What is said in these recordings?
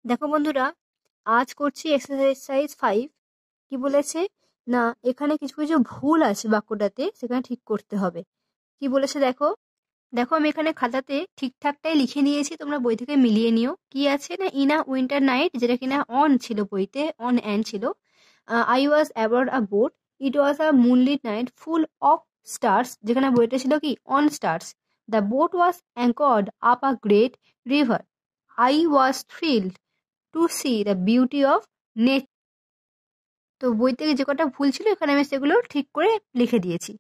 দেখো বন্ধুরা, আজ করছি এক্সারসাইজ 5। কি বলেছে? না, এখানে কিছু কিছু ভুল আছে বাক্যটাতে, সেখানে ঠিক করতে হবে। কি বলেছে দেখো। দেখো, আমি এখানে খাতাতে ঠিকঠাকটাই লিখে নিয়েছি, তোমরা বই থেকে মিলিয়ে নিও। কি আছে না, ইন আ উইন্টার নাইট, যেটা কিনা অন ছিল বইতে, অন অ্যান্ড ছিল। I was about a boat, it was a moonlit night full of stars, যেখানে বইটা ছিল কি on stars. The boat was anchored up a great river, I was thrilled to see the beauty of nature. তো বই থেকে যে কটা ভুল ছিল এখানে আমি সেগুলো ঠিক করে লিখে দিয়েছি।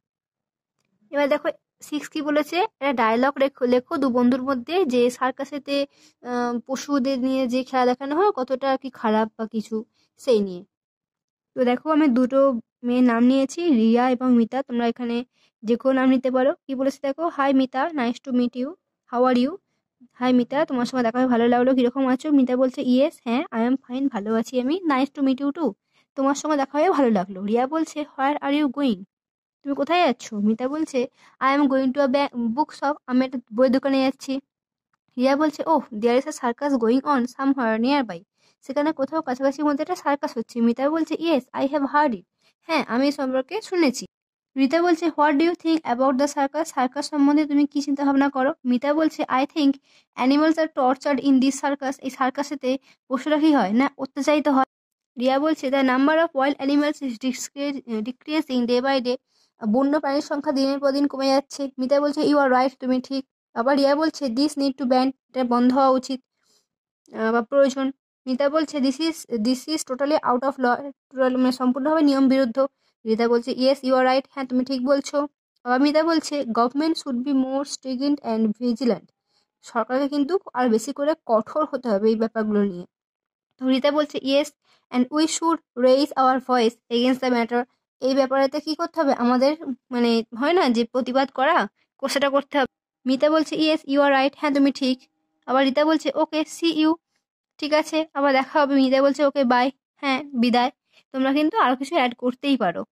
এবার দেখো, 6 কি বলেছে, একটা ডায়লগ লেখো লেখো দু বন্ধুর মধ্যে, যে সার্কাসেতে পশুদের নিয়ে যে খেলা দেখানো হয় কতটা কি খারাপ বা কিছু, সেই নিয়ে। তো দেখো, আমি দুটো মেয়ের নাম নিয়েছি, রিয়া এবং মিতা। তোমরা এখানে যে কোনো নাম নিতে পারো। কি বলেছে দেখো, hi Mita, nice to meet you, how are you. Hi Mita, তোমার সঙ্গে দেখা হয়ে ভালো লাগলো, কিরকম আছো? মিতা বলছে ইয়েস, হ্যাঁ, আই এম ফাইন, ভালো আছি আমি। Nice to meet you too, তোমার সঙ্গে দেখা হয়ে ভালো লাগলো। রিয়া বলছে হোয়ার আর ইউ গোয়িং, তুমি কোথায় যাচ্ছ? মিতা বলছে I am going to a book shop, আমি একটা বইয়ের দোকানে যাচ্ছি। রিয়া বলছে oh, there is a circus going on somewhere nearby, সেখানে কোথাও কাছাকাছির মধ্যে একটা সার্কাস হচ্ছে। মিতা বলছে yes, I have heard it, হ্যাঁ, আমি এই সম্পর্কে শুনেছি। রিতা বলছে what do you think about the circus, circus সম্বন্ধে তুমি কি চিন্তা ভাবনা করো? মিতা বলছে I think animals are tortured in this circus, এই সার্কাসেতে পশুরা কি হয় না অত্যাচারিত হয়। রিয়া বলছে the number of wild animals is decreasing day by day, বন্য প্রাণীর সংখ্যা দিনের পর দিন কমে যাচ্ছে। মিতা বলছে ইউ আর রাইট, তুমি ঠিক। আবার রিয়া বলছে দিস নিড টু ব্যান, এটা বন্ধ হওয়া উচিত বা প্রয়োজন। মিতা বলছে this is totally out of law, total মানে সম্পূর্ণভাবে নিয়ম বিরুদ্ধ। রিতা বলছে ইয়েস ইউ আর রাইট, হ্যাঁ তুমি ঠিক বলছো। আবার মিতা বলছে government should be more stringent and vigilant, সরকারকে কিন্তু আর বেশি করে কঠোর হতে হবে এই ব্যাপারগুলো নিয়ে। তো রিতা বলছে yes, and we should raise hour voice against the matter, এই ব্যাপারেতে কি করতে হবে আমাদের, মানে হয় না যে প্রতিবাদ করা, সেটা করতে হবে। মিতা বলছে ইয়েস ইউ আর রাইট, হ্যাঁ তুমি ঠিক। আবার রিতা বলছে ওকে সি ইউ, ঠিক আছে আবার দেখা হবে। মিতা বলছে ওকে বাই, হ্যাঁ বিদায়। তোমরা কিন্তু আরো কিছু অ্যাড করতেই পারো।